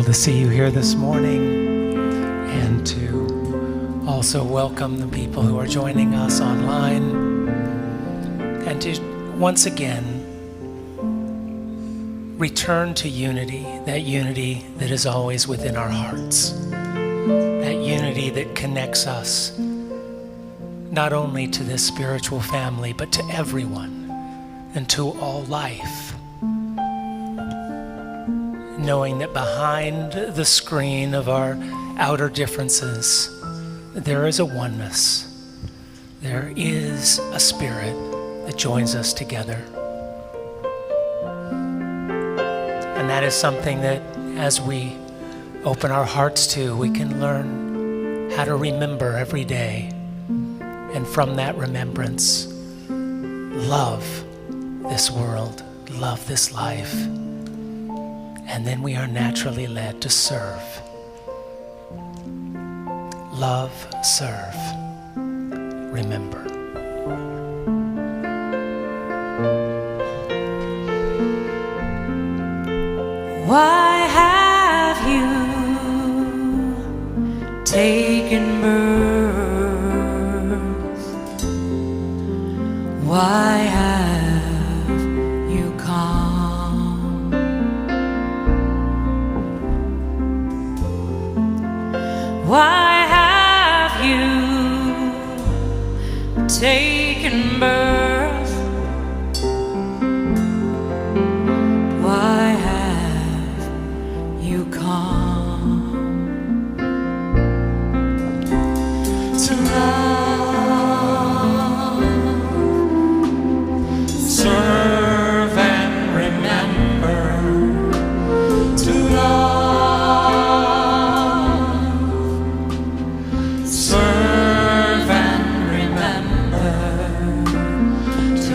To see you here this morning, and to also welcome the people who are joining us online, and to once again return to unity, that unity that is always within our hearts, that unity that connects us not only to this spiritual family but to everyone and to all life. Knowing that behind the screen of our outer differences, there is a oneness. There is a spirit that joins us together. And that is something that as we open our hearts to, we can learn how to remember every day. And from that remembrance, love this world, love this life. And then we are naturally led to serve. Love, serve, remember. Why have you taken birth? Why have you come? Why have you taken birth? Why have you come? To love, serve and remember. To love, serve and remember. To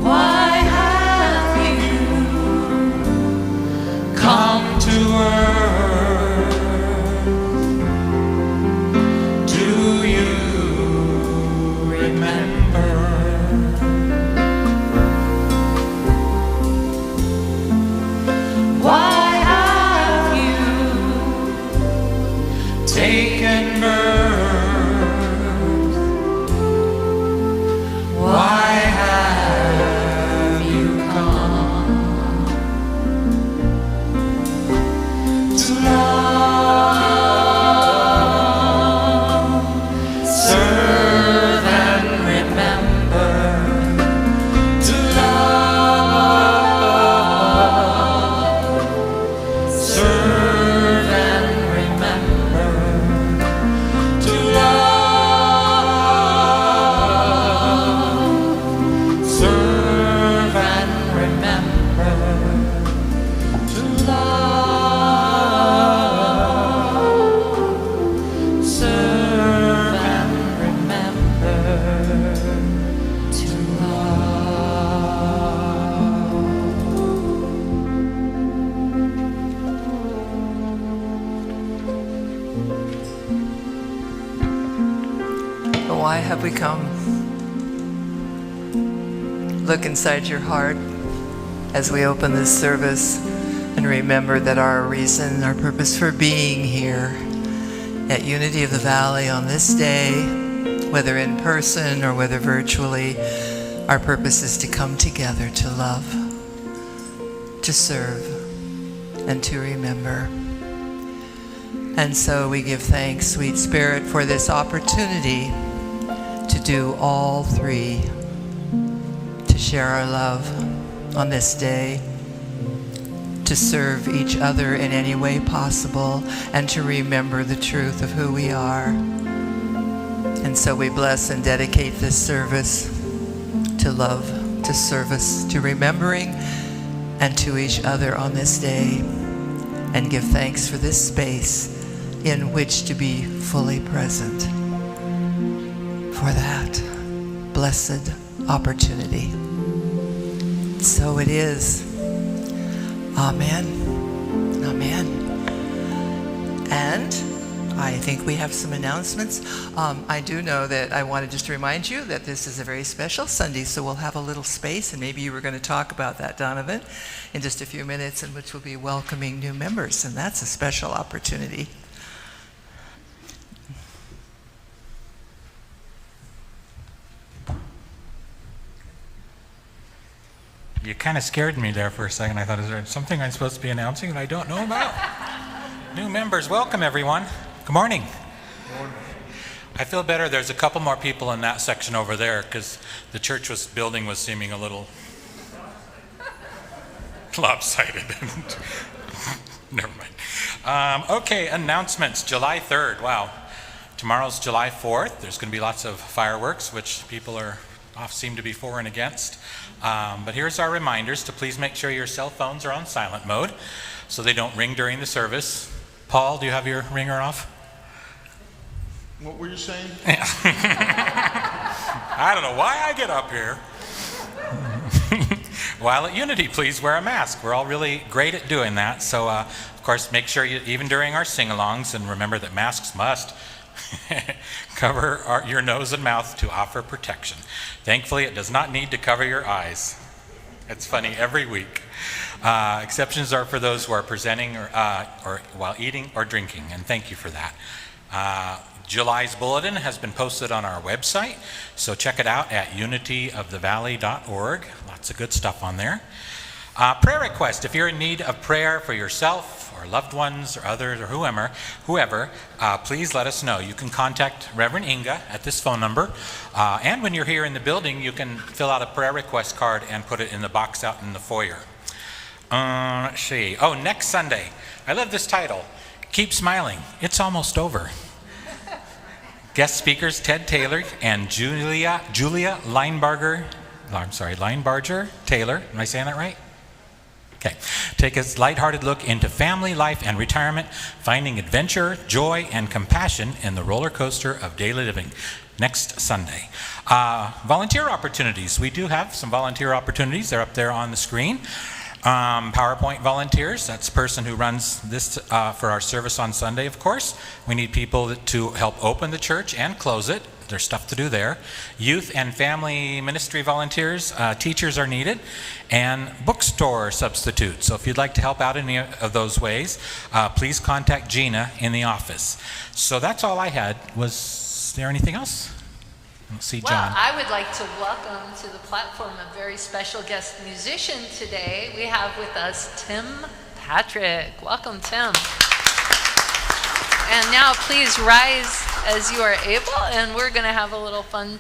why have you come to earth? Do you remember? Why have you taken birth? Why have you come? To love, serve and remember. To love, serve and remember. To love, serve and remember. To love, serve and remember. To But why have we come? Look inside your heart as we open this service and remember that our reason, our purpose for being here at Unity of the Valley on this day, whether in person or whether virtually, our purpose is to come together to love, to serve, and to remember. And so we give thanks, sweet Spirit, for this opportunity to do all three, to share our love on this day, to serve each other in any way possible, and to remember the truth of who we are. And so we bless and dedicate this service to love, to service, to remembering, and to each other on this day, and give thanks for this space in which to be fully present for that blessed opportunity. So it is. Amen. Amen. And I think we have some announcements. I do know that I wanted just to remind you that this is a very special Sunday, so we'll have a little space, and maybe you were going to talk about that, Donovan, in just a few minutes, in which we'll be welcoming new members, and that's a special opportunity. You kind of scared me there for a second. I thought, is there something I'm supposed to be announcing that I don't know about? New members, welcome everyone. Good morning. Good morning. I feel better. There's a couple more people in that section over there because the church building was seeming a little lopsided. Never mind. Okay, announcements. July 3rd. Wow. Tomorrow's July 4th. There's going to be lots of fireworks, which people seem to be for and against. But here's our reminders to please make sure your cell phones are on silent mode so they don't ring during the service. Paul, do you have your ringer off? What were you saying? I don't know why I get up here. While at Unity, please wear a mask. We're all really great at doing that. So, of course, make sure you, even during our sing-alongs, and remember that masks must cover your nose and mouth to offer protection. Thankfully, it does not need to cover your eyes. It's funny every week. Exceptions are for those who are presenting or while eating or drinking, and thank you for that. July's bulletin has been posted on our website, so check it out at unityofthevalley.org. Lots of good stuff on there. Prayer request. If you're in need of prayer for yourself or loved ones or others or whoever, please let us know. You can contact Reverend Inga at this phone number. And when you're here in the building, you can fill out a prayer request card and put it in the box out in the foyer. Let's see. Oh, next Sunday. I love this title. Keep Smiling. It's almost over. Guest speakers Ted Taylor and Julia Linebarger Taylor. Am I saying that right? Okay. Take a lighthearted look into family life and retirement, finding adventure, joy, and compassion in the roller coaster of daily living. Next Sunday. Volunteer opportunities. We do have some volunteer opportunities. They're up there on the screen. PowerPoint volunteers, that's the person who runs this for our service on Sunday, of course. We need people to help open the church and close it. There's stuff to do there. Youth and family ministry volunteers, teachers are needed, and bookstore substitutes. So if you'd like to help out in any of those ways, please contact Gina in the office. So that's all I had. Was there anything else? Let's see, John. Well, I would like to welcome to the platform a very special guest musician today. We have with us Tim Patrick. Welcome, Tim. And now please rise as you are able, and we're going to have a little fun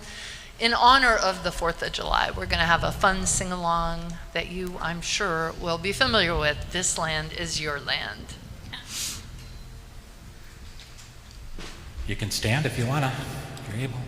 in honor of the 4th of July. We're going to have a fun sing-along that you, I'm sure, will be familiar with. This land is your land. You can stand if you want to, if you're able.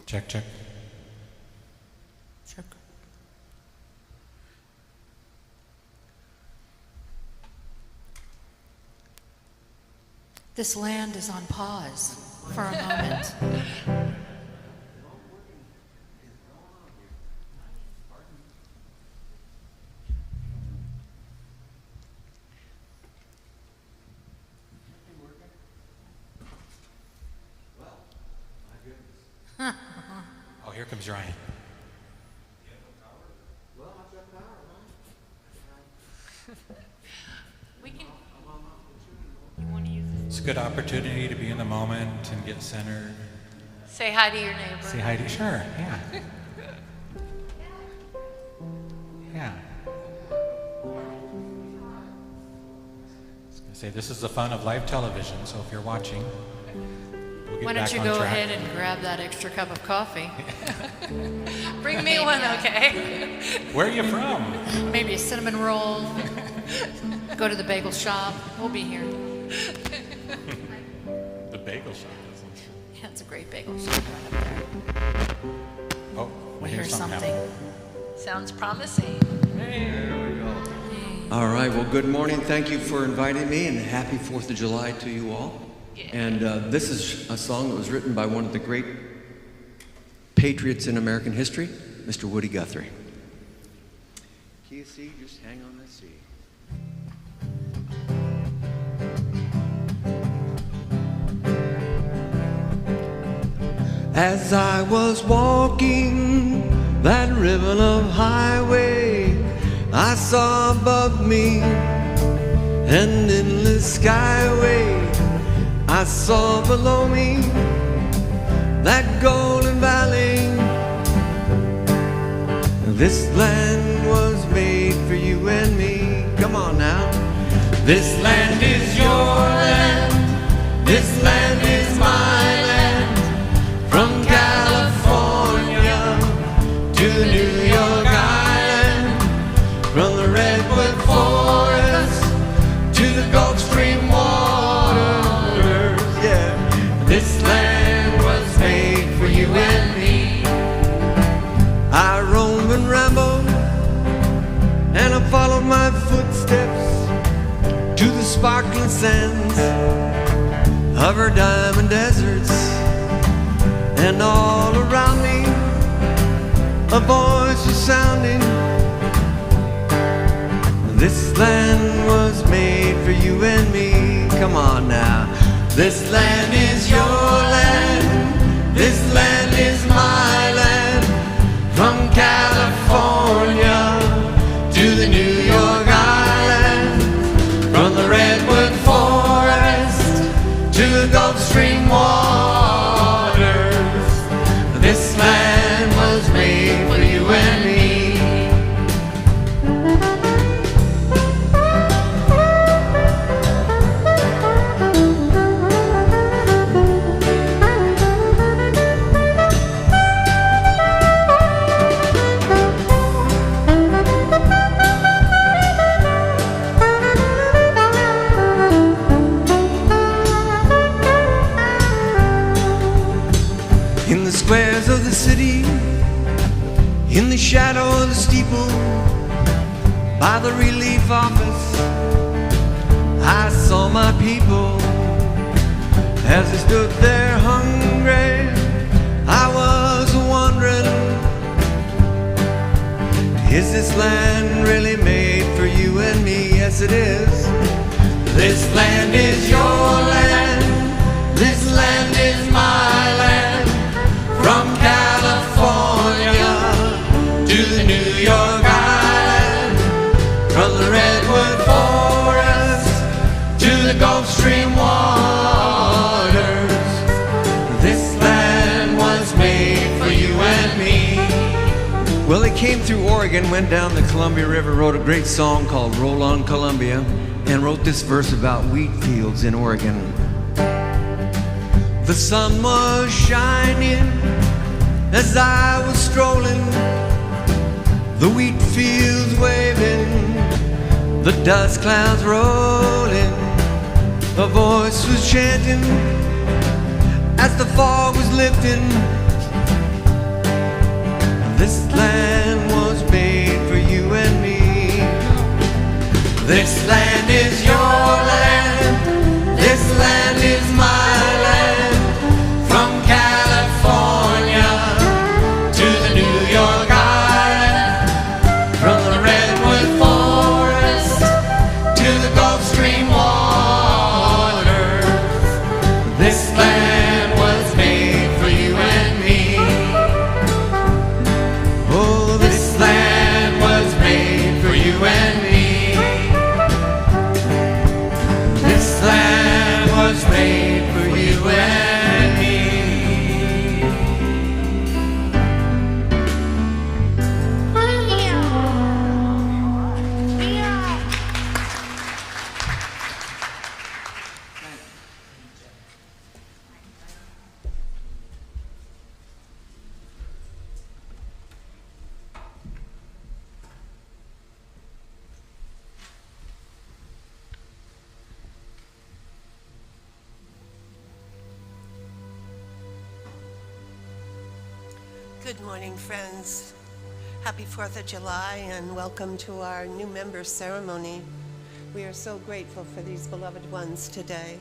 Check, check. Check. This land is on pause for a moment. Oh, here comes Ryan. It's a good opportunity to be in the moment and get centered. Say hi to your neighbor. Say hi to, sure, yeah. Yeah. I was going to say, this is the fun of live television, so if you're watching, we'll get Why back don't you on go track. ahead and grab that extra cup of coffee? Bring me one, okay? Where are you from? Maybe a cinnamon roll. Go to the bagel shop. We'll be here. The bagel shop, isn't it? Yeah, it's a great bagel shop right up there. Oh, We I hear something. Sounds promising. All right, well, good morning. Thank you for inviting me, and happy 4th of July to you all. And this is a song that was written by one of the great patriots in American history, Mr. Woody Guthrie. Key of C, just hang on that C. As I was walking that ribbon of highway, I saw above me an endless skyway. I saw below me that golden valley. This land was made for you and me. Come on now. This land is your land. This land is my land. From California to New York Island, from the Redwood Forest to the Gulf Stream waters, yeah. This land was made for you and me. I roamed and rambled, and I followed my footsteps to the sparkling sands of her diamond deserts. And all around me, a voice was sounding. This land was made for you and me. Come on now. This land is your land. This land is my land. From California to the New York Island, from the Redwood Forest to the Gulf Stream waters. This land was made for you and me. In the squares of the city, in the shadow of the steeple, by the relief office, I saw my people. As they stood there hungry, I was wondering, is this land really made for you and me? Yes, it is. This land is your land. This land is my land. From California to the New York Island, from the Redwood Forest to the Gulf Stream waters, this land was made for you and me. Well, they came through Oregon, went down the Columbia River, wrote a great song called Roll on Columbia, and wrote this verse about wheat fields in Oregon. The sun was shining as I was strolling, the wheat fields waving, the dust clouds rolling. A voice was chanting as the fog was lifting. This land was made for you and me. This land is your land. This land is my land. From California to the New York Island, from the Redwood Forest to the Gulf Stream waters, this land was made for you and me. Oh, this land was made for you and me. Good morning, friends. Happy 4th of July and welcome to our new member ceremony. We are so grateful for these beloved ones today.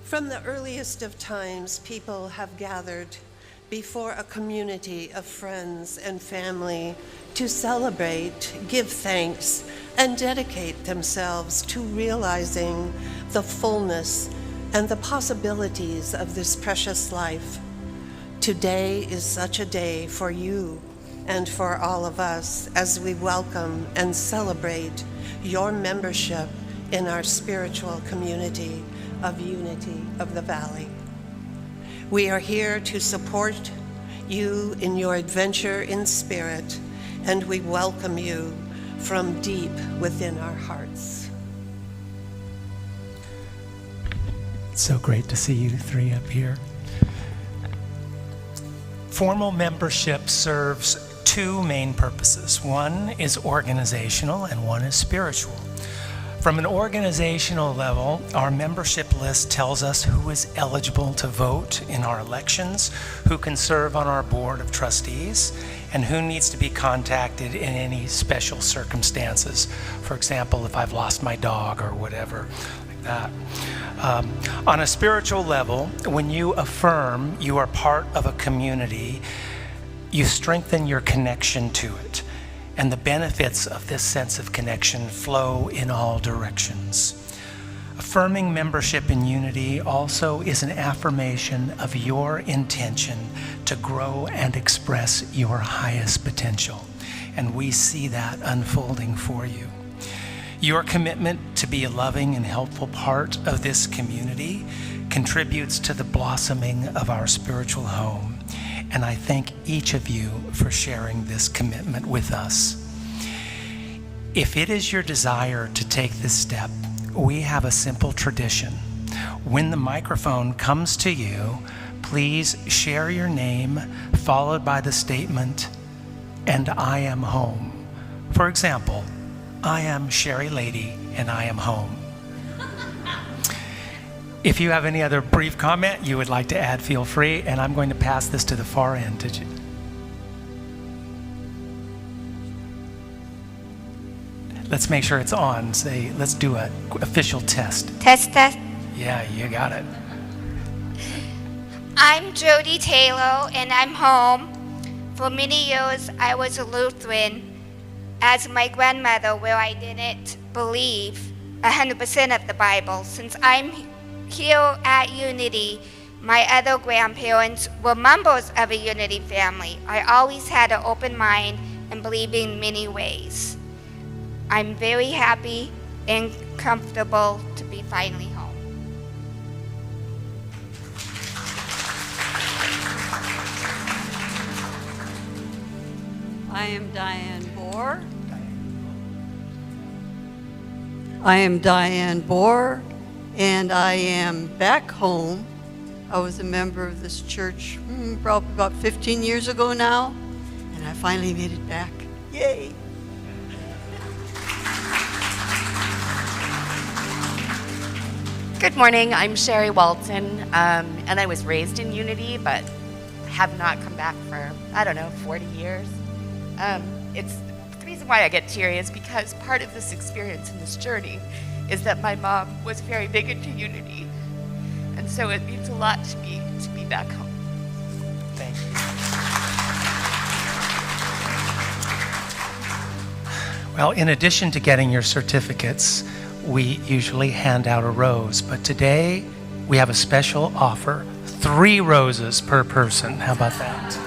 From the earliest of times, people have gathered before a community of friends and family to celebrate, give thanks, and dedicate themselves to realizing the fullness and the possibilities of this precious life. Today is such a day for you and for all of us as we welcome and celebrate your membership in our spiritual community of Unity of the Valley. We are here to support you in your adventure in spirit, and we welcome you from deep within our hearts. It's so great to see you three up here. Formal membership serves two main purposes. One is organizational and one is spiritual. From an organizational level, our membership list tells us who is eligible to vote in our elections, who can serve on our board of trustees, and who needs to be contacted in any special circumstances. For example, if I've lost my dog or whatever like that. On a spiritual level, when you affirm you are part of a community, you strengthen your connection to it. And the benefits of this sense of connection flow in all directions. Affirming membership in Unity also is an affirmation of your intention to grow and express your highest potential. And we see that unfolding for you. Your commitment to be a loving and helpful part of this community contributes to the blossoming of our spiritual home. And I thank each of you for sharing this commitment with us. If it is your desire to take this step, we have a simple tradition. When the microphone comes to you, please share your name, followed by the statement, "And I am home." For example, "I am Sherry Lady, and I am home." If you have any other brief comment you would like to add, feel free, and I'm going to pass this to the far end. Let's make sure it's on. Say, let's do an official test. Test, test. Yeah, you got it. I'm Jody Taylor, and I'm home. For many years, I was a Lutheran, as my grandmother, where I didn't believe 100% of the Bible. Since I'm here at Unity, my other grandparents were members of a Unity family. I always had an open mind and believed in many ways. I'm very happy and comfortable to be finally home. I am Diane Bohr. I am Diane Bohr, and I am back home. I was a member of this church probably about 15 years ago now, and I finally made it back. Yay! Good morning, I'm Sherry Walton, and I was raised in Unity, but have not come back for, 40 years. The reason why I get teary is because part of this experience and this journey is that my mom was very big into Unity, and so it means a lot to me to be back home. Thank you. Well, in addition to getting your certificates, we usually hand out a rose, but today we have a special offer, 3 roses per person. How about that?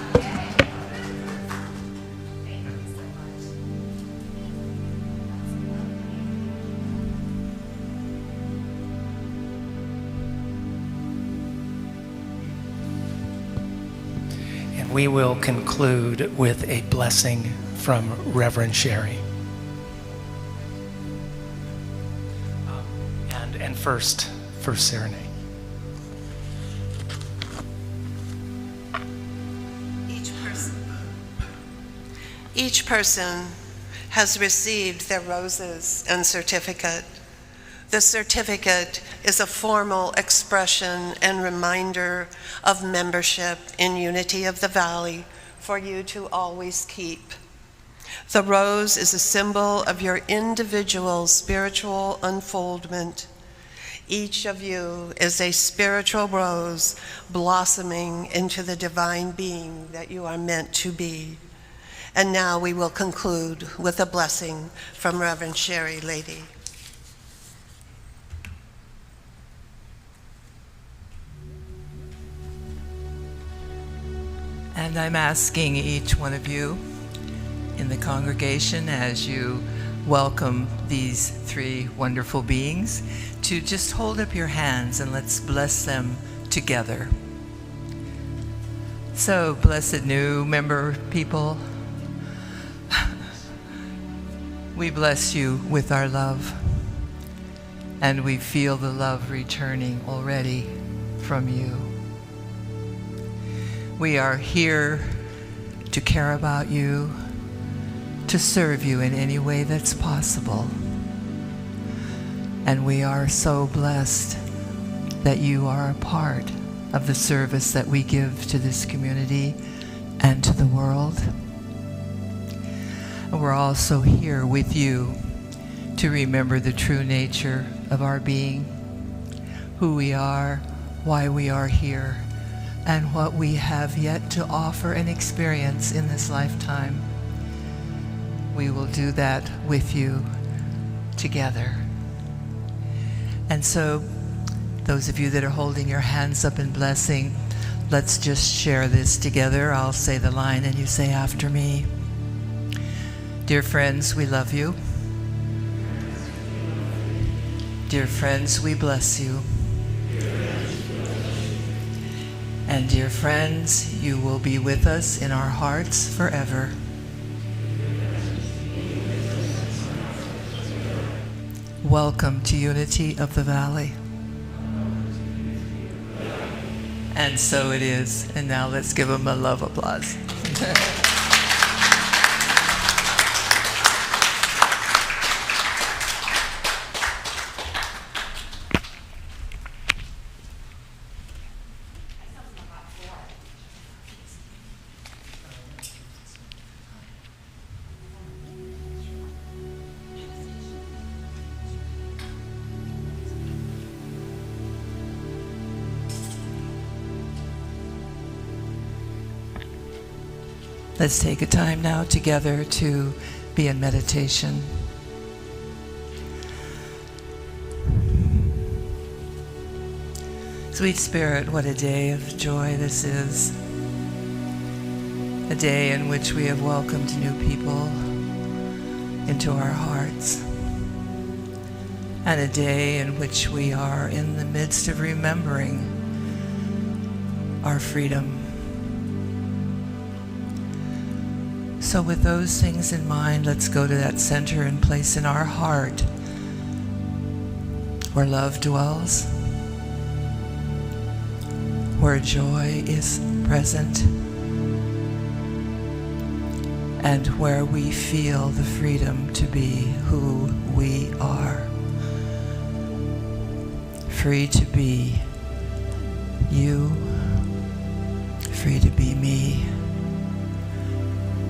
And we will conclude with a blessing from Reverend Sherry. And first serenade. Each person has received their roses and certificate. The certificate is a formal expression and reminder of membership in Unity of the Valley for you to always keep. The rose is a symbol of your individual spiritual unfoldment. Each of you is a spiritual rose blossoming into the divine being that you are meant to be. And now we will conclude with a blessing from Reverend Sherry Lady. And I'm asking each one of you in the congregation, as you welcome these three wonderful beings, to just hold up your hands and let's bless them together. So, blessed new member people, we bless you with our love, and we feel the love returning already from you. We are here to care about you, to serve you in any way that's possible. And we are so blessed that you are a part of the service that we give to this community and to the world. And we're also here with you to remember the true nature of our being, who we are, why we are here, and what we have yet to offer and experience in this lifetime. We will do that with you together. And so, those of you that are holding your hands up in blessing, let's just share this together. I'll say the line and you say after me. Dear friends, we love you. Dear friends, we bless you. And dear friends, you will be with us in our hearts forever. Welcome to Unity of the Valley. And so it is. And now let's give them a love applause. Let's take a time now together to be in meditation. Sweet Spirit, what a day of joy this is. A day in which we have welcomed new people into our hearts. And a day in which we are in the midst of remembering our freedom. So with those things in mind, let's go to that center and place in our heart where love dwells, where joy is present, and where we feel the freedom to be who we are. Free to be you, free to be me.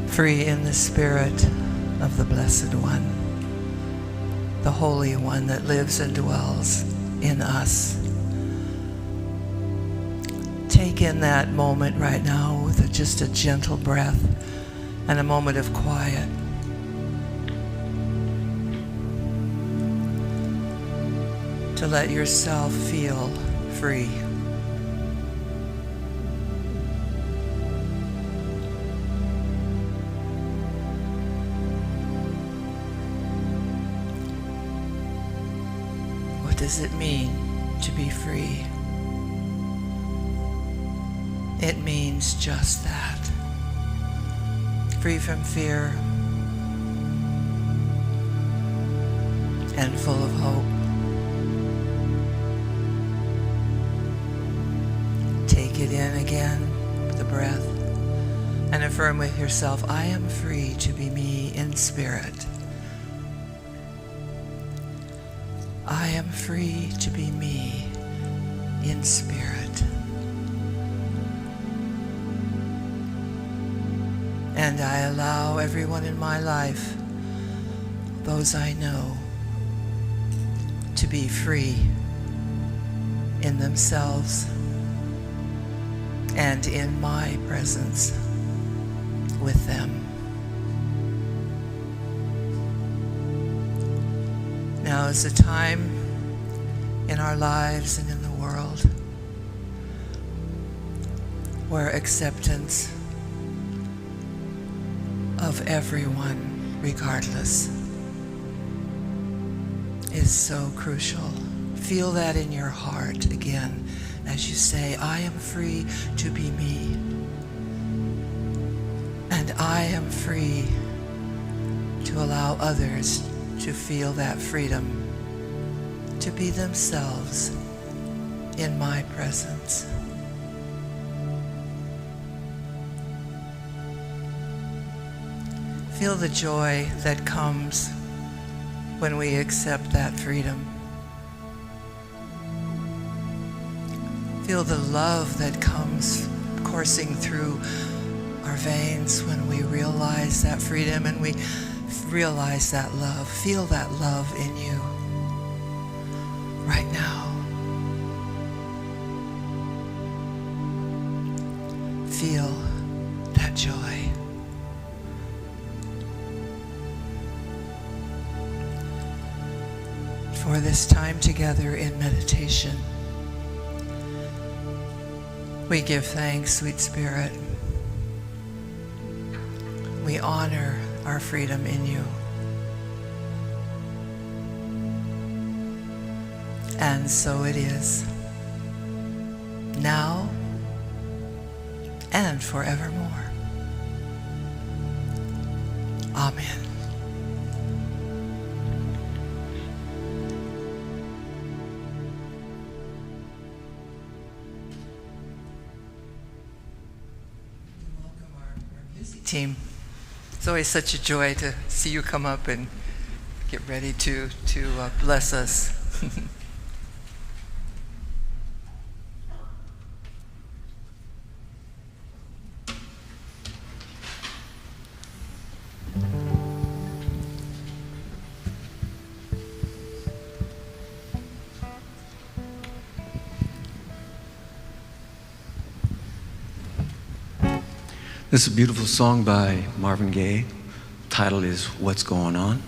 Free in the spirit of the Blessed One, the Holy One that lives and dwells in us. Take in that moment right now with just a gentle breath and a moment of quiet. To let yourself feel free. What does it mean to be free? It means just that. Free from fear and full of hope. Take it in again with a breath and affirm with yourself, I am free to be me in spirit. I am free to be me in spirit. And I allow everyone in my life, those I know, to be free in themselves and in my presence with them. Now is a time in our lives and in the world where acceptance of everyone, regardless, is so crucial. Feel that in your heart again as you say, I am free to be me. And I am free to allow others to feel that freedom to be themselves in my presence. Feel the joy that comes when we accept that freedom. Feel the love that comes coursing through our veins when we realize that freedom and we realize that love. Feel that love in you right now. Feel that joy. For this time together in meditation, we give thanks, sweet Spirit. We honor our freedom in you. And so it is, now and forevermore. Amen. Team. It's always such a joy to see you come up and get ready to bless us. This is a beautiful song by Marvin Gaye. The title is What's Going On?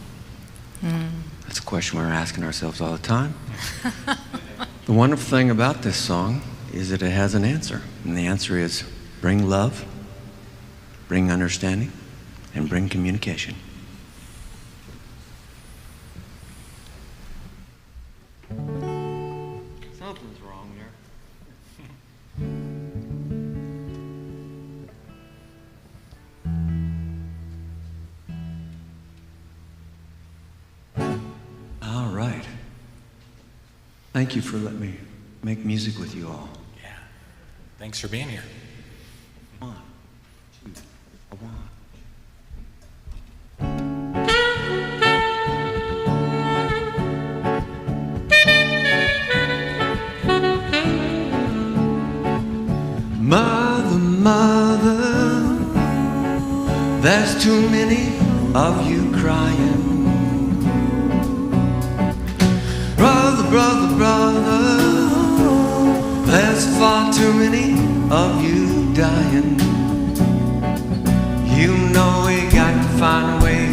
That's a question we're asking ourselves all the time. The wonderful thing about this song is that it has an answer. And the answer is bring love, bring understanding, and bring communication. Something's wrong there. All right. Thank you for letting me make music with you all. Yeah. Thanks for being here. 1, 2, 1. Mother, mother, there's too many of you crying. Brother, brother, brother, there's far too many of you dying. You know we got to find a way.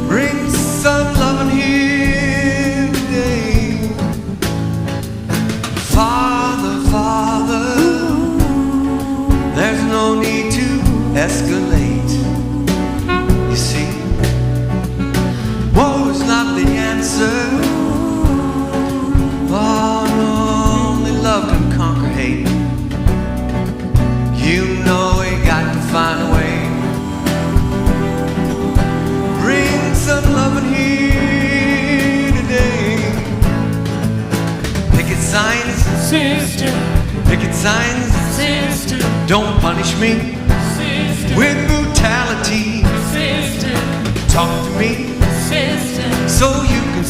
Bring some loving here today. Father, Father, there's no need to escalate. You see, war is not the answer. Oh no, only love can conquer hate. You know we got to find a way. Bring some loving here today. Picket signs, sister. Picket signs, sister. Don't punish me, sister, with brutality, sister. Talk to me, sister, so you can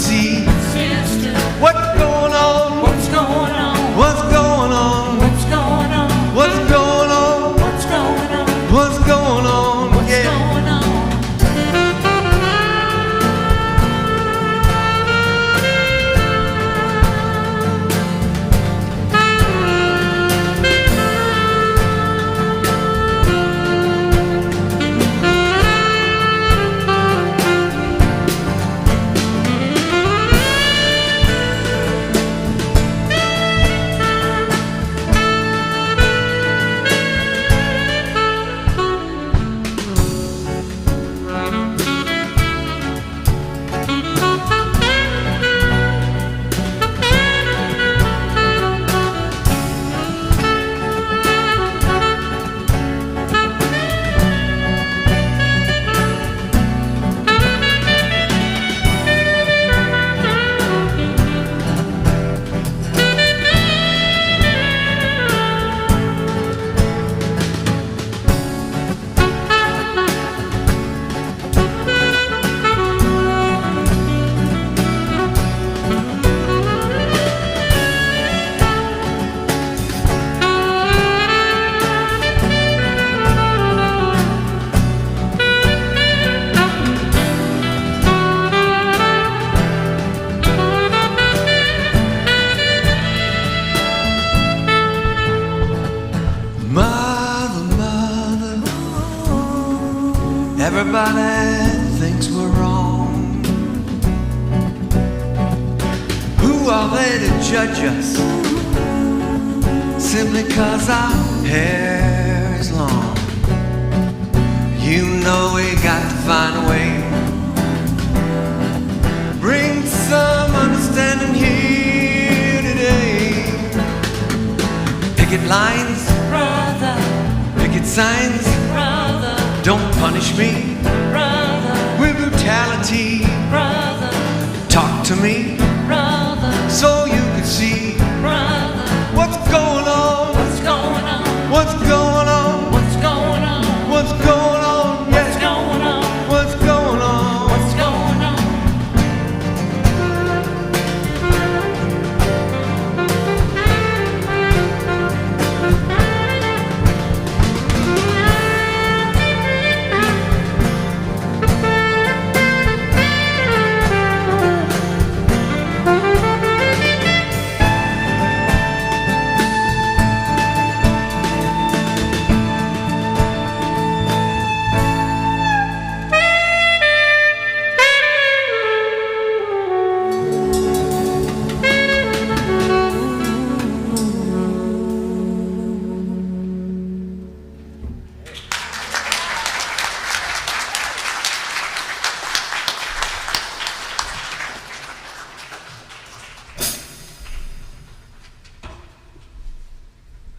things were wrong. Who are they to judge us simply 'cause our hair is long? You know we got to find a way, bring some understanding here today. Picket lines, brother. Picket signs, brother. Don't punish me, brother, with brutality, brother. Talk to me, brother, so you can see, brother, what's going on, what's going on, what's going on, what's going on, what's going on, yeah. What's going on, what's going on, what's going on.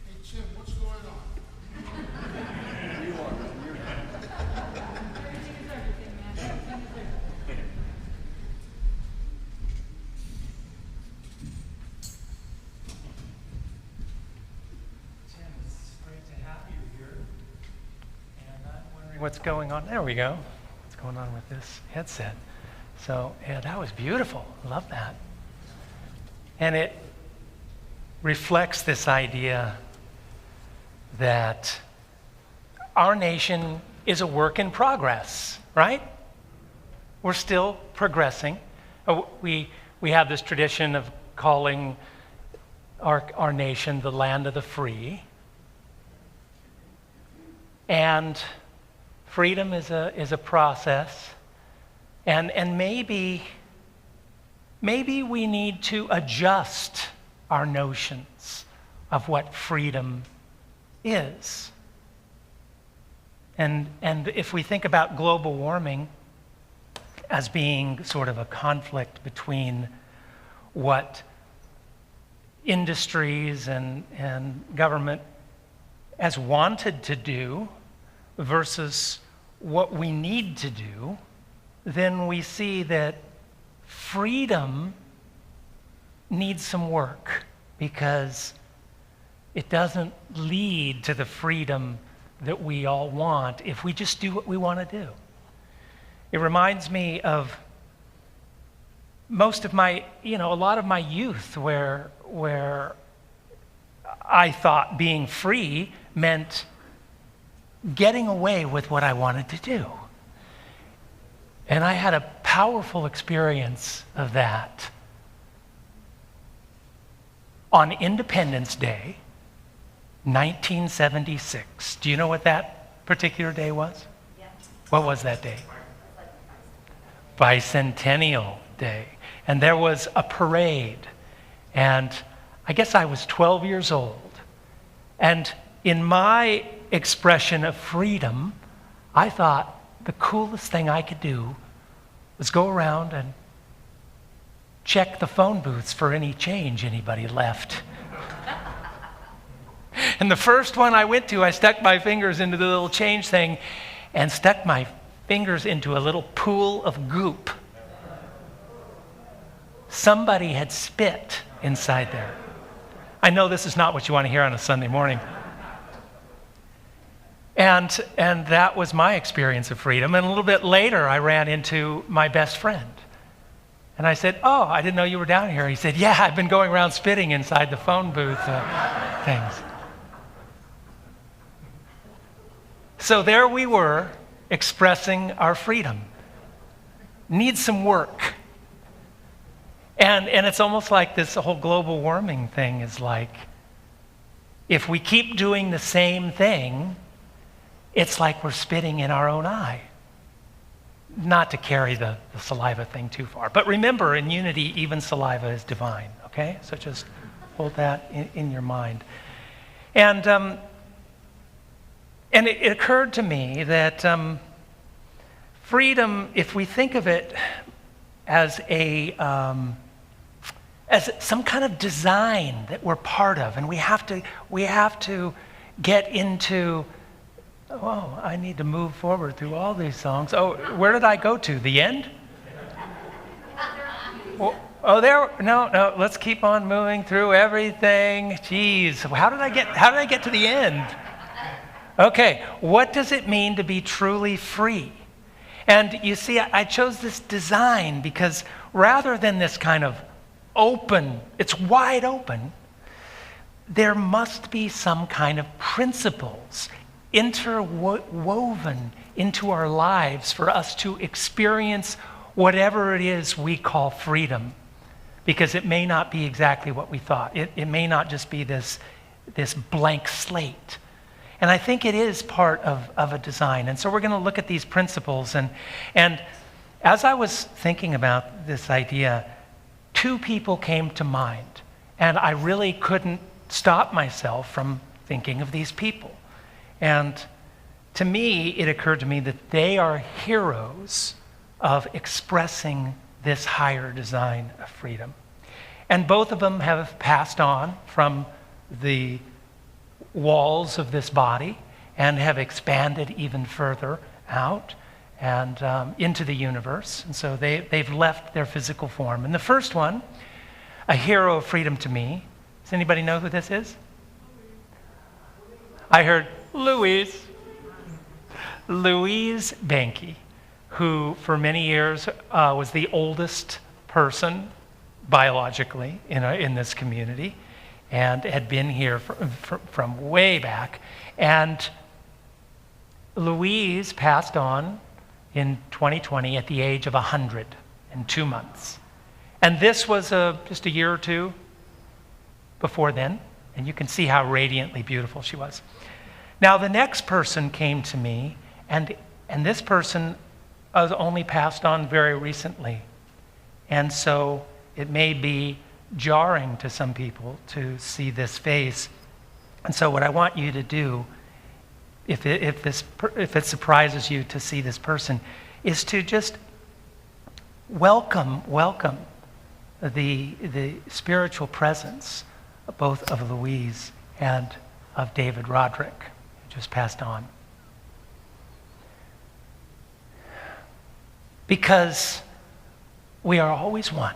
Hey, Tim, what's going on? You are. Tim, it's great to have you here. And I'm wondering what's going on. There we go. What's going on with this headset? So, yeah, that was beautiful. Love that. And it reflects this idea that our nation is a work in progress, right? We're still progressing. We have this tradition of calling our nation the land of the free. And freedom is a process. And maybe we need to adjust our notions of what freedom is. And if we think about global warming as being sort of a conflict between what industries and government has wanted to do versus what we need to do, then we see that freedom needs some work because it doesn't lead to the freedom that we all want if we just do what we want to do. It reminds me of most of my, a lot of my youth where I thought being free meant getting away with what I wanted to do. And I had a powerful experience of that on Independence Day, 1976. Do you know what that particular day was? Yeah. What was that day? Bicentennial Day. And there was a parade. And I guess I was 12 years old. And in my expression of freedom, I thought the coolest thing I could do was go around and check the phone booths for any change anybody left. And the first one I went to, I stuck my fingers into the little change thing and stuck my fingers into a little pool of goop. Somebody had spit inside there. I know this is not what you want to hear on a Sunday morning. And that was my experience of freedom. And a little bit later, I ran into my best friend. And I said, "Oh, I didn't know you were down here." He said, "Yeah, I've been going around spitting inside the phone booth things." So there we were, expressing our freedom. Needs some work. And it's almost like this whole global warming thing is like, if we keep doing the same thing, it's like we're spitting in our own eye. not to carry the saliva thing too far. But remember, in unity, even saliva is divine, okay? So just hold that in your mind. And it occurred to me that freedom, if we think of it as as some kind of design that we're part of, and we have to get into. Oh, I need to move forward through all these songs. Oh, where did I go to? The end? Oh, there. No. Let's keep on moving through everything. Jeez, how did I get to the end? Okay, what does it mean to be truly free? And you see, I chose this design because rather than this kind of open, it's wide open, there must be some kind of principles interwoven into our lives for us to experience whatever it is we call freedom. Because it may not be exactly what we thought. It may not just be this blank slate. And I think it is part of a design. And so we're going to look at these principles. And as I was thinking about this idea, two people came to mind. And I really couldn't stop myself from thinking of these people. And to me, it occurred to me that they are heroes of expressing this higher design of freedom. And both of them have passed on from the walls of this body and have expanded even further out and into the universe. And so they've left their physical form. And the first one, a hero of freedom to me, does anybody know who this is? I heard Louise Banky, who for many years was the oldest person biologically in this community and had been here from way back. And Louise passed on in 2020 at the age of 102 months. And this was just a year or two before then, and you can see how radiantly beautiful she was. Now, the next person came to me, and this person has only passed on very recently. And so it may be jarring to some people to see this face. And so what I want you to do, if it surprises you to see this person, is to just welcome the spiritual presence both of Louise and of David Roderick, who just passed on. Because we are always one.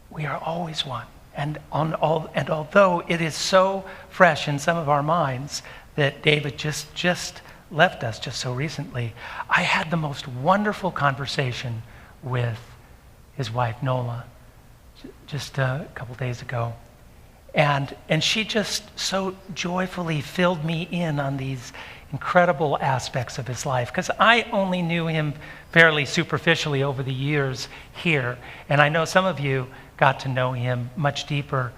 We are always one. And although it is so fresh in some of our minds that David just left us just so recently, I had the most wonderful conversation with his wife, Nola, just a couple days ago. And she just so joyfully filled me in on these incredible aspects of his life, because I only knew him fairly superficially over the years here, and I know some of you got to know him much deeper,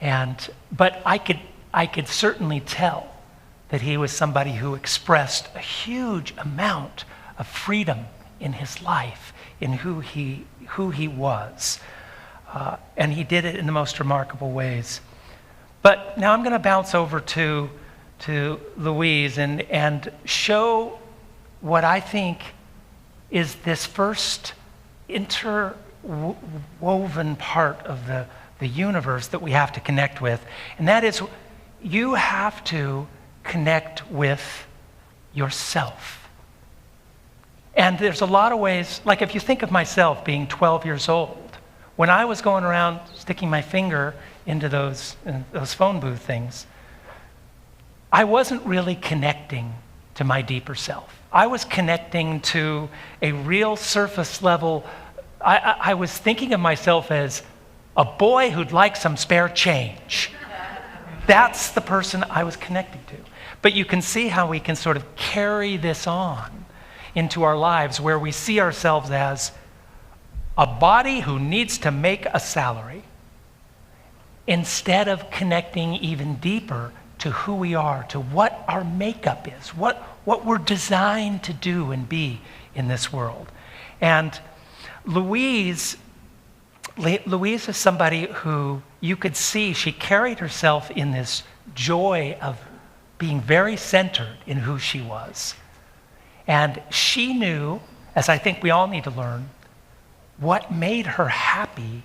but I could certainly tell that he was somebody who expressed a huge amount of freedom in his life, in who he was, and he did it in the most remarkable ways. But now I'm going to bounce over to Louise and show what I think is this first interwoven part of the universe that we have to connect with. And that is, you have to connect with yourself. And there's a lot of ways, like if you think of myself being 12 years old, when I was going around sticking my finger into those phone booth things, I wasn't really connecting to my deeper self. I was connecting to a real surface level. I was thinking of myself as a boy who'd like some spare change. That's the person I was connecting to. But you can see how we can sort of carry this on into our lives, where we see ourselves as a body who needs to make a salary, instead of connecting even deeper to who we are, to what our makeup is, what we're designed to do and be in this world. And Louise is somebody who you could see, she carried herself in this joy of being very centered in who she was. And she knew, as I think we all need to learn, what made her happy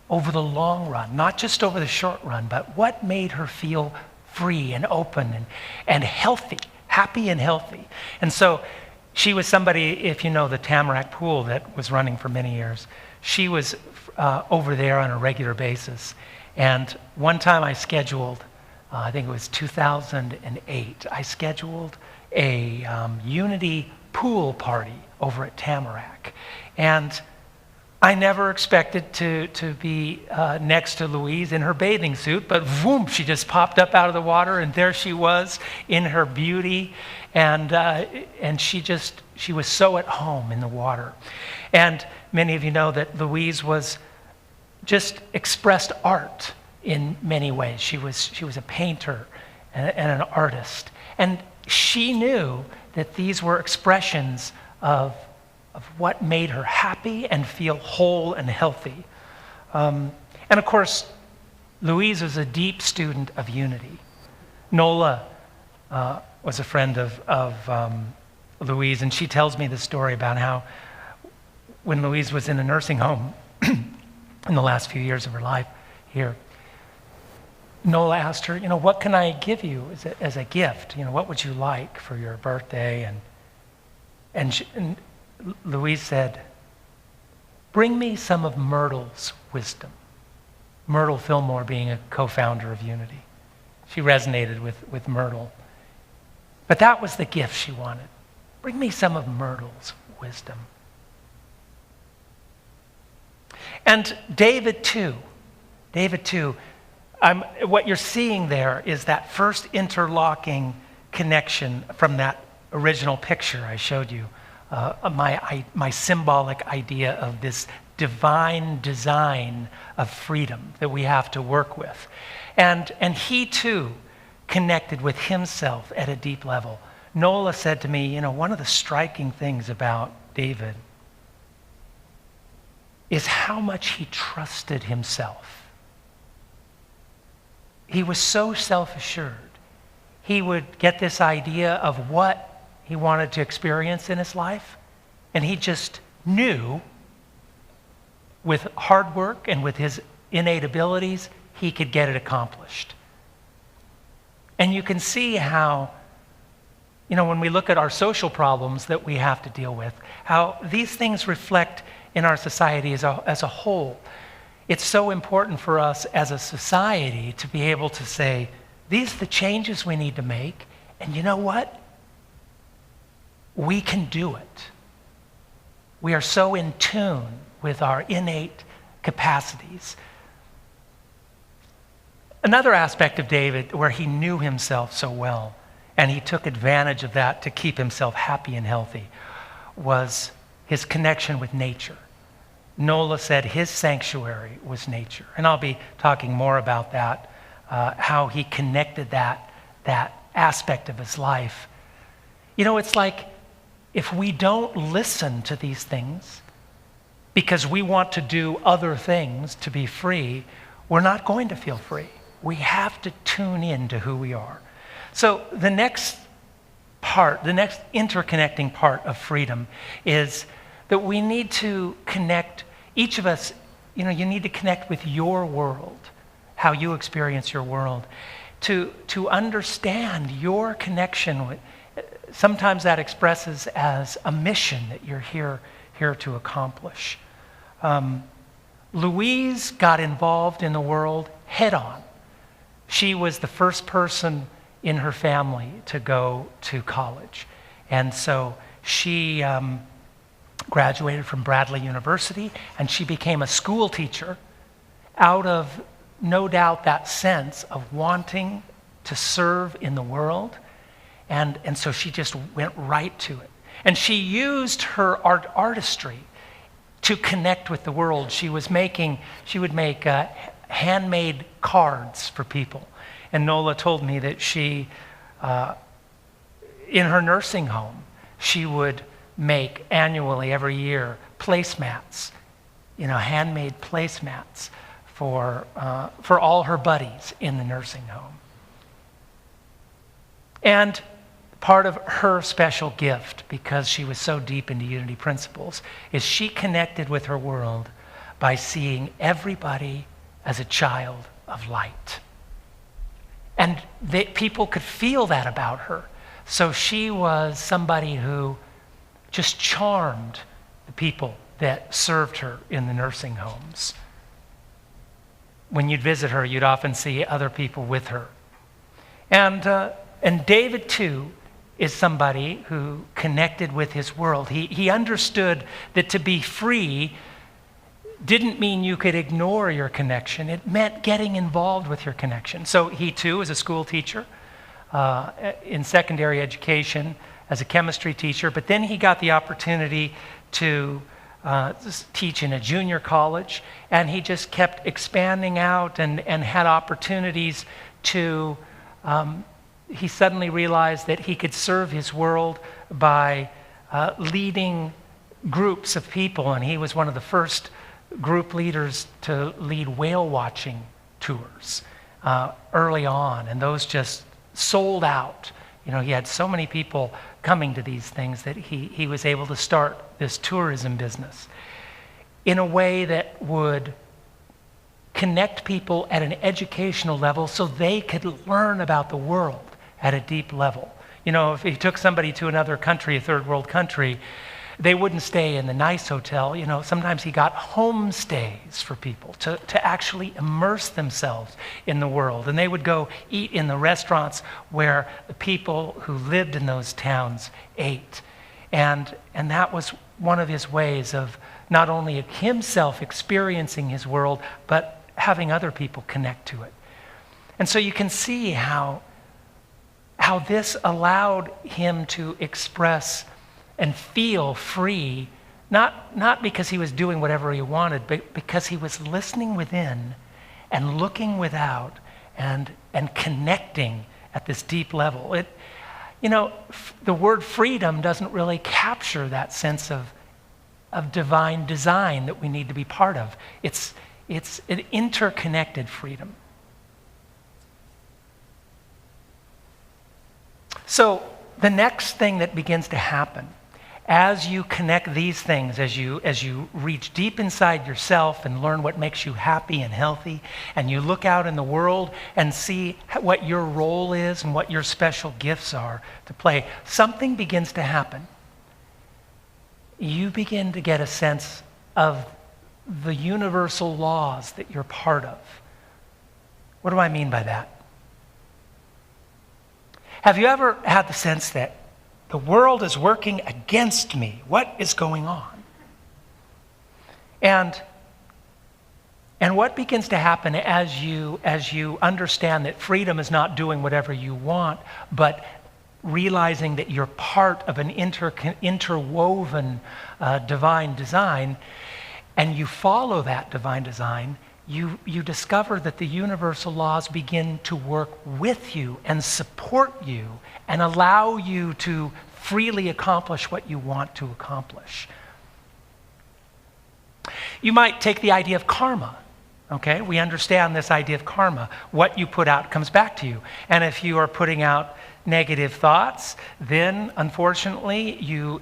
over the long run, not just over the short run, but what made her feel free and open and healthy, happy and healthy. And so she was somebody, if you know the Tamarack Pool that was running for many years, she was over there on a regular basis. And one time I scheduled, I think it was 2008, I scheduled a Unity pool party over at Tamarack. And I never expected to be next to Louise in her bathing suit, but boom, she just popped up out of the water, and there she was in her beauty, and she was so at home in the water. And many of you know that Louise was just expressed art in many ways. She was a painter and an artist, and she knew that these were expressions of what made her happy and feel whole and healthy. And of course, Louise was a deep student of unity. Nola was a friend of Louise, and she tells me the story about how when Louise was in a nursing home in the last few years of her life here, Nola asked her, what can I give you as a gift? What would you like for your birthday? And Louise said, bring me some of Myrtle's wisdom. Myrtle Fillmore being a co-founder of Unity. She resonated with Myrtle. But that was the gift she wanted. Bring me some of Myrtle's wisdom. And David too. What you're seeing there is that first interlocking connection from that original picture I showed you. My symbolic idea of this divine design of freedom that we have to work with. And he too connected with himself at a deep level. Nola said to me, one of the striking things about David is how much he trusted himself. He was so self-assured. He would get this idea of what he wanted to experience in his life, and he just knew with hard work and with his innate abilities, he could get it accomplished. And you can see how, when we look at our social problems that we have to deal with, how these things reflect in our society as a whole. It's so important for us as a society to be able to say, these are the changes we need to make, and you know what? We can do it. We are so in tune with our innate capacities. Another aspect of David where he knew himself so well, and he took advantage of that to keep himself happy and healthy, was his connection with nature. Nola said his sanctuary was nature. And I'll be talking more about that, how he connected that aspect of his life. It's like if we don't listen to these things because we want to do other things to be free, we're not going to feel free. We have to tune in to who we are. So the next interconnecting part of freedom is that we need to connect, each of us, you need to connect with your world, how you experience your world, to understand your connection with. Sometimes that expresses as a mission that you're here to accomplish. Louise got involved in the world head on. She was the first person in her family to go to college. And so she graduated from Bradley University, and she became a school teacher out of, no doubt, that sense of wanting to serve in the world. And so she just went right to it. And she used her artistry to connect with the world. She would make handmade cards for people. And Nola told me that she, in her nursing home, she would make annually, every year, placemats, handmade placemats for all her buddies in the nursing home. And part of her special gift, because she was so deep into Unity principles, is she connected with her world by seeing everybody as a child of light. And people could feel that about her. So she was somebody who just charmed the people that served her in the nursing homes. When you'd visit her, you'd often see other people with her. And David, too, is somebody who connected with his world. He understood that to be free didn't mean you could ignore your connection. It meant getting involved with your connection. So he, too, is a school teacher in secondary education, as a chemistry teacher, but then he got the opportunity to teach in a junior college, and he just kept expanding out and had opportunities to, he suddenly realized that he could serve his world by leading groups of people, and he was one of the first group leaders to lead whale watching tours early on, and those just sold out. He had so many people coming to these things that he was able to start this tourism business in a way that would connect people at an educational level so they could learn about the world at a deep level. If he took somebody to another country, a third world country, they wouldn't stay in the nice hotel. Sometimes he got homestays for people to actually immerse themselves in the world. And they would go eat in the restaurants where the people who lived in those towns ate. And that was one of his ways of not only himself experiencing his world, but having other people connect to it. And so you can see how this allowed him to express and feel free, not because he was doing whatever he wanted, but because he was listening within and looking without and connecting at this deep level. The word freedom doesn't really capture that sense of divine design that we need to be part of. It's an interconnected freedom. So the next thing that begins to happen as you connect these things, as you reach deep inside yourself and learn what makes you happy and healthy, and you look out in the world and see what your role is and what your special gifts are to play, something begins to happen. You begin to get a sense of the universal laws that you're part of. What do I mean by that? Have you ever had the sense that the world is working against me? What is going on? And what begins to happen as you understand that freedom is not doing whatever you want, but realizing that you're part of an interwoven divine design, and you follow that divine design, you discover that the universal laws begin to work with you and support you and allow you to freely accomplish what you want to accomplish. You might take the idea of karma. Okay, we understand this idea of karma. What you put out comes back to you. And if you are putting out negative thoughts, then unfortunately you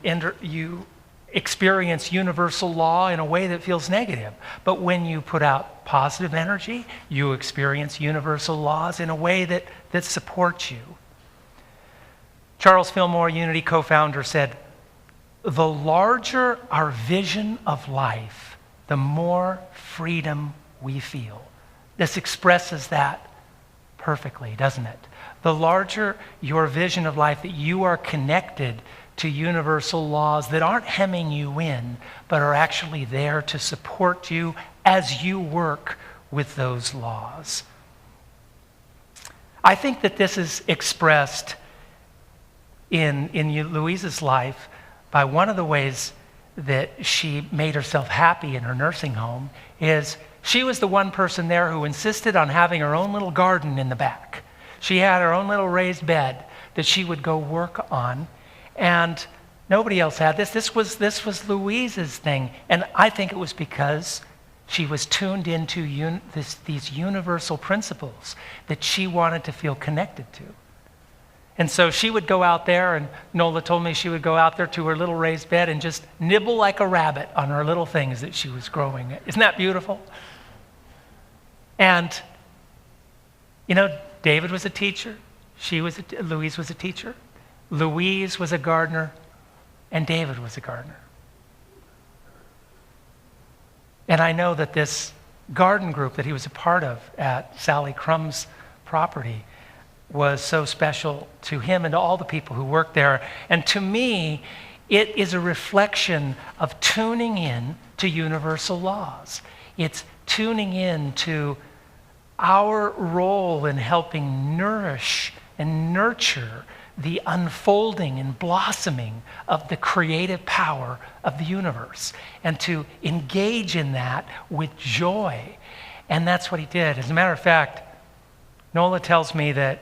experience universal law in a way that feels negative. But when you put out positive energy, you experience universal laws in a way that supports you. Charles Fillmore, Unity co-founder, said, "The larger our vision of life, the more freedom we feel." This expresses that perfectly, doesn't it? The larger your vision of life, that you are connected to universal laws that aren't hemming you in, but are actually there to support you as you work with those laws. I think that this is expressed in Louise's life by one of the ways that she made herself happy in her nursing home is she was the one person there who insisted on having her own little garden in the back. She had her own little raised bed that she would go work on. And Nobody else had this. This was Louise's thing. And I think it was because she was tuned into these universal principles that she wanted to feel connected to. And so she would go out there, and Nola told me she would go out there to her little raised bed and just nibble like a rabbit on her little things that she was growing. Isn't that beautiful? And, you know, David was a teacher. Louise was a teacher. Louise was a gardener, and David was a gardener. And I know that this garden group that he was a part of at Sally Crumb's property was so special to him and to all the people who worked there. And to me, it is a reflection of tuning in to universal laws. It's tuning in to our role in helping nourish and nurture the unfolding and blossoming of the creative power of the universe, and to engage in that with joy. And that's what he did. As a matter of fact, Nola tells me that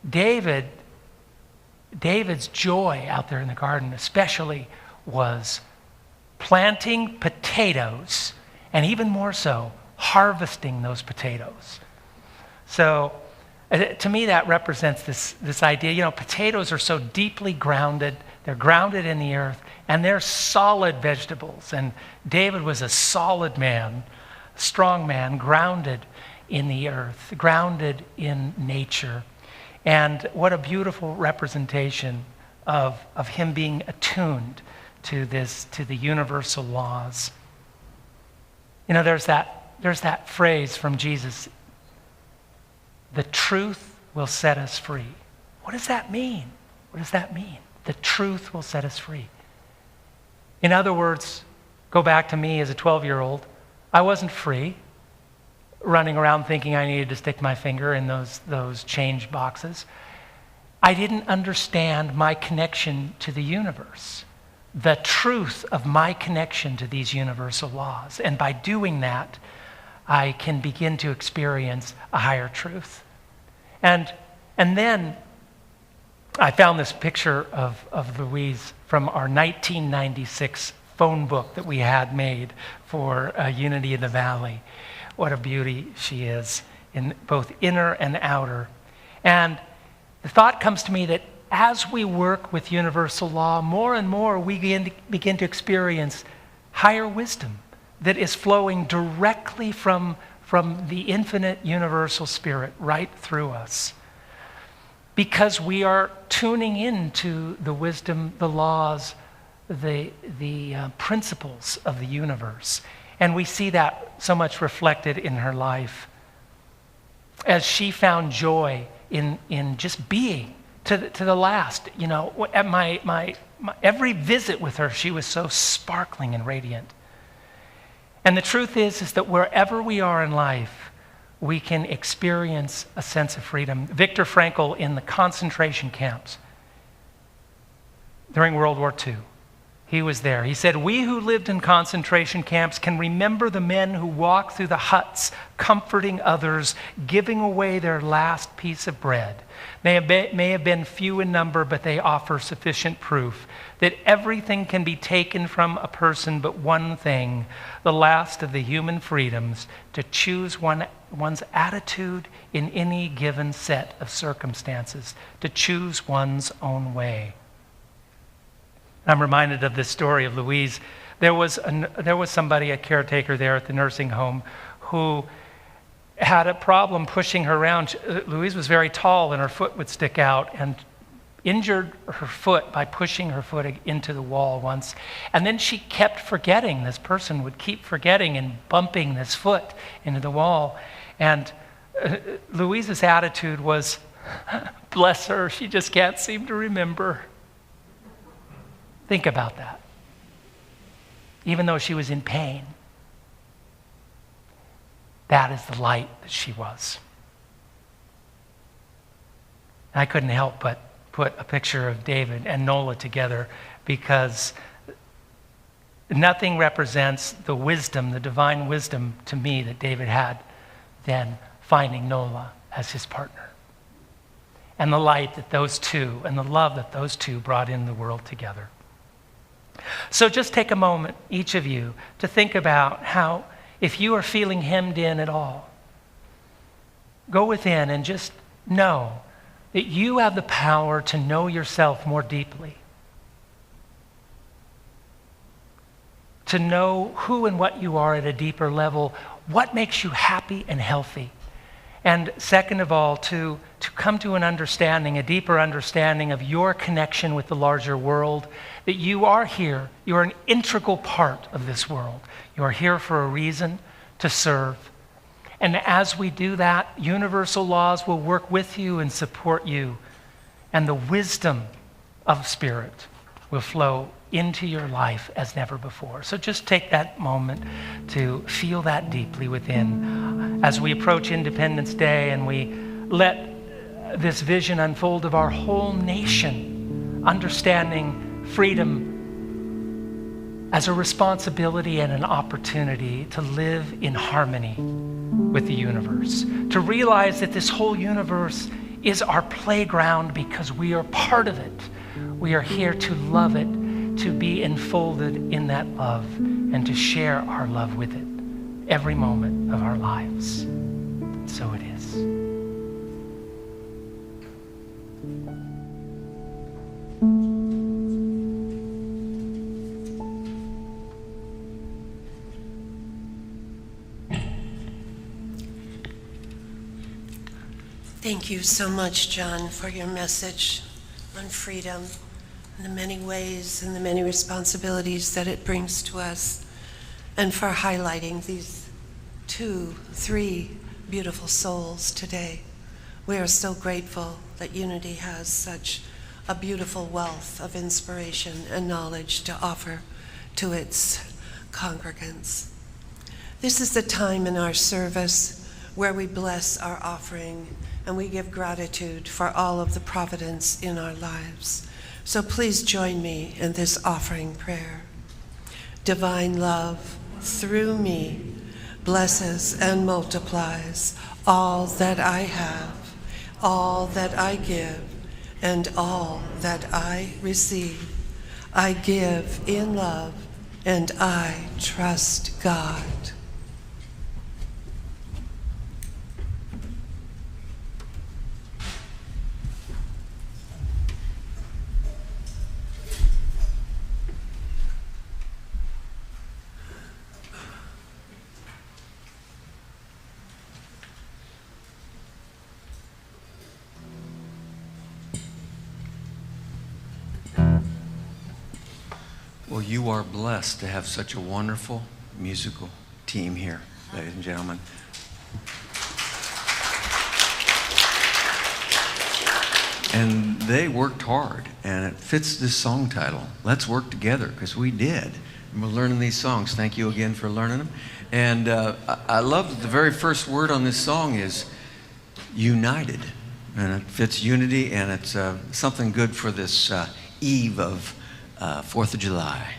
David's joy out there in the garden especially was planting potatoes, and even more so, harvesting those potatoes. So to me, that represents this idea. You know, potatoes are so deeply grounded. They're grounded in the earth, and they're solid vegetables. And David was a solid man, strong man, grounded in the earth, grounded in nature. And what a beautiful representation of him being attuned to the universal laws. You know, there's that phrase from Jesus, the truth will set us free. What does that mean? What does that mean? The truth will set us free. In other words, go back to me as a 12-year-old. I wasn't free, running around thinking I needed to stick my finger in those change boxes. I didn't understand my connection to the universe, the truth of my connection to these universal laws. And by doing that, I can begin to experience a higher truth. And then I found this picture of Louise from our 1996 phone book that we had made for Unity in the Valley. What a beauty she is, in both inner and outer. And the thought comes to me that as we work with universal law, more and more we begin to experience higher wisdom that is flowing directly from the infinite universal spirit right through us. Because we are tuning into the wisdom, the laws, the principles of the universe. And we see that so much reflected in her life as she found joy in just being to the last. You know, at my every visit with her, she was so sparkling and radiant. And the truth is that wherever we are in life, we can experience a sense of freedom. Viktor Frankl, in the concentration camps during World War II, he was there. He said, "We who lived in concentration camps can remember the men who walked through the huts, comforting others, giving away their last piece of bread. They may have been few in number, but they offer sufficient proof that everything can be taken from a person but one thing, the last of the human freedoms, to choose one's attitude in any given set of circumstances, to choose one's own way." I'm reminded of this story of Louise. There was somebody, a caretaker there at the nursing home, who had a problem pushing her around. Louise was very tall and her foot would stick out, and injured her foot by pushing her foot into the wall once. And then she kept forgetting. This person would keep forgetting and bumping this foot into the wall. And Louise's attitude was, bless her, she just can't seem to remember. Think about that. Even though she was in pain, that is the light that she was. And I couldn't help but put a picture of David and Nola together, because nothing represents the wisdom, the divine wisdom to me that David had than finding Nola as his partner. and the light that those two and the love that those two brought in the world together. So just take a moment, each of you, to think about how, if you are feeling hemmed in at all, go within and just know that you have the power to know yourself more deeply, to know who and what you are at a deeper level, what makes you happy and healthy. And second of all, to come to an understanding, a deeper understanding of your connection with the larger world, that you are here, you are an integral part of this world. You are here for a reason, to serve. And as we do that, universal laws will work with you and support you. And the wisdom of Spirit will flow into your life as never before. So just take that moment to feel that deeply within. As we approach Independence Day and we let this vision unfold of our whole nation, understanding freedom as a responsibility and an opportunity to live in harmony with the universe, to realize that this whole universe is our playground because we are part of it. We are here to love it, to be enfolded in that love, and to share our love with it every moment of our lives. So it is. Thank you so much, John, for your message on freedom and the many ways and the many responsibilities that it brings to us, and for highlighting these 3 beautiful souls today. We are so grateful that Unity has such a beautiful wealth of inspiration and knowledge to offer to its congregants. This is the time in our service where we bless our offering and we give gratitude for all of the providence in our lives. So please join me in this offering prayer. Divine love, through me, blesses and multiplies all that I have, all that I give, and all that I receive. I give in love, and I trust God. Well, you are blessed to have such a wonderful musical team here, ladies and gentlemen. And they worked hard, and it fits this song title, Let's Work Together, because we did. And we're learning these songs. Thank you again for learning them. And I love that the very first word on this song is united. And it fits unity, and it's something good for this eve of 4th of July.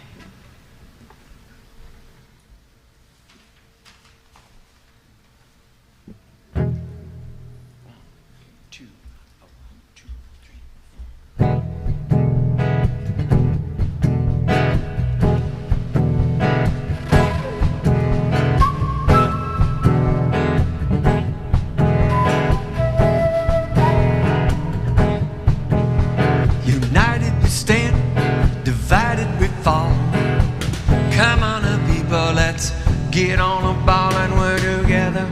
Get on a ball and we're together.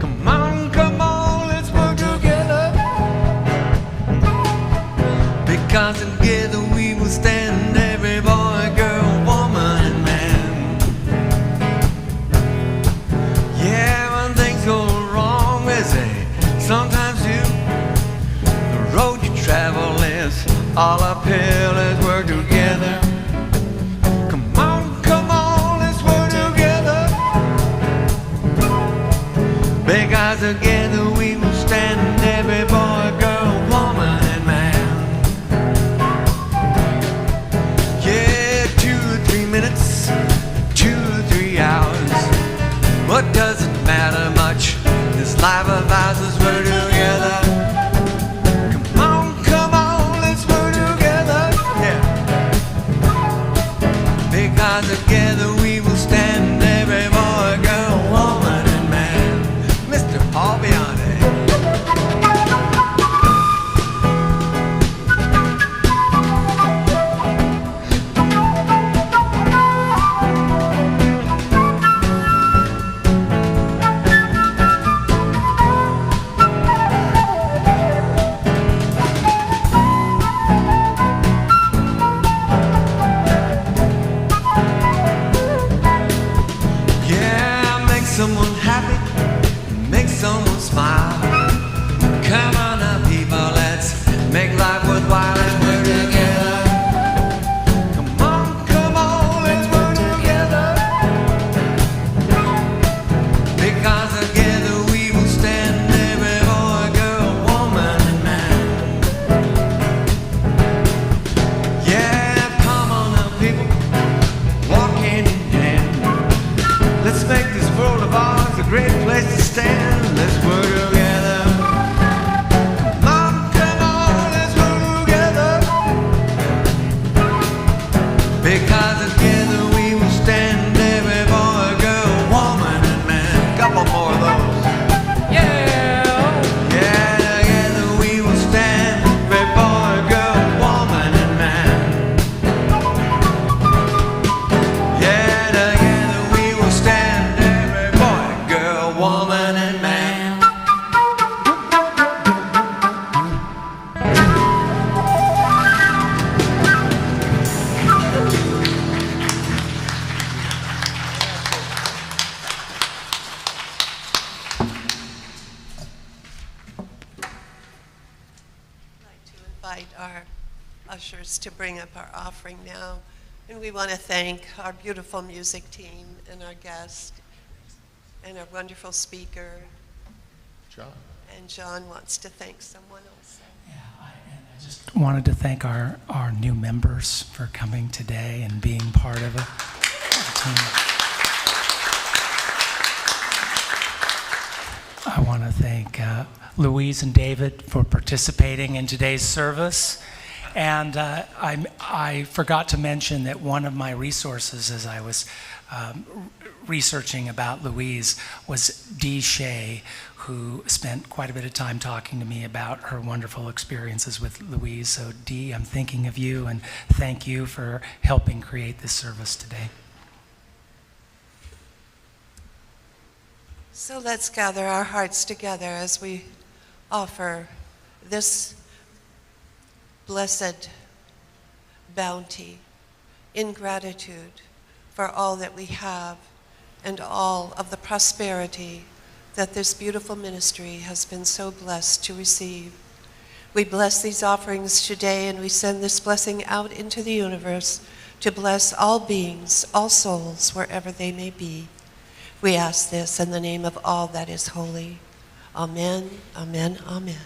Come on, let's work together. Because together we will stand, every boy, girl, woman, and man. Yeah, when things go wrong, as they sometimes do, the road you travel is all uphill. Let's work together. Because together we will stand, every boy, girl, woman, and man. Yeah, 2 or 3 minutes, 2 or 3 hours. What does it matter much? This life of ours is we're together. someone happy, make someone smile. Come on now, people, let's make life worthwhile and we're together. Come on, let's work together. Because together we will stand, every boy, girl, woman, and man. Yeah, come on now, people, walk hand in hand. Let's make this world of ours a great place to stand. Let's work together. Come on, let's work together. Because together we will stand, every boy, girl, woman, and man. Couple more of those. Yeah, together we will stand, every boy, girl, woman, and man. Yeah, together we will stand, every boy, girl, woman, and man. I'd like to invite our ushers to bring up our offering now. And we want to thank our beautiful music team and our guest and our wonderful speaker. John. And John wants to thank someone else. I just wanted to thank our new members for coming today and being part of a team. I want to thank Louise and David for participating in today's service. And I forgot to mention that one of my resources as I was researching about Louise was Dee Shea, who spent quite a bit of time talking to me about her wonderful experiences with Louise. So Dee, I'm thinking of you and thank you for helping create this service today. So let's gather our hearts together as we offer this blessed bounty in gratitude for all that we have and all of the prosperity that this beautiful ministry has been so blessed to receive. We bless these offerings today, and we send this blessing out into the universe to bless all beings, all souls, wherever they may be. We ask this in the name of all that is holy. Amen, amen, amen.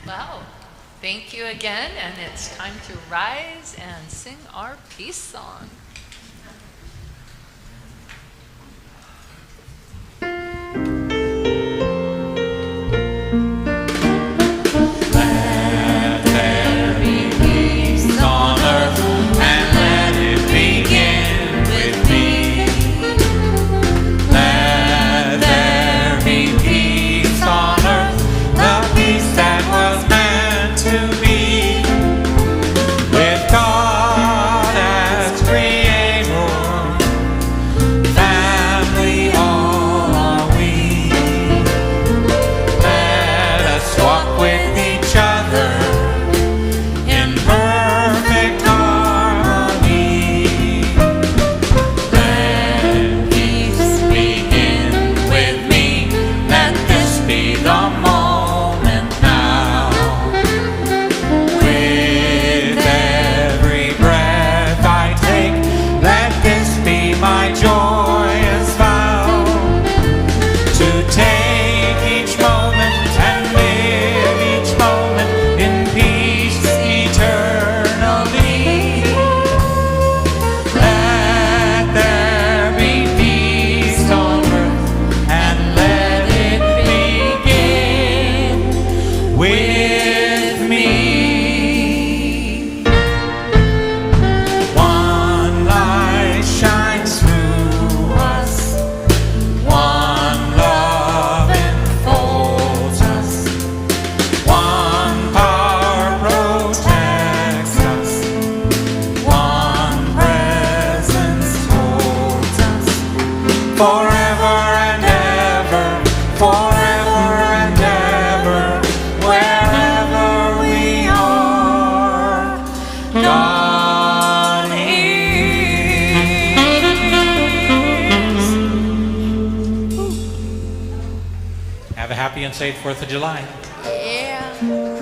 Wow. Thank you again, and it's time to rise and sing our peace song. forever and ever, wherever and safe 4th of July. Yeah.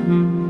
Mm-hmm.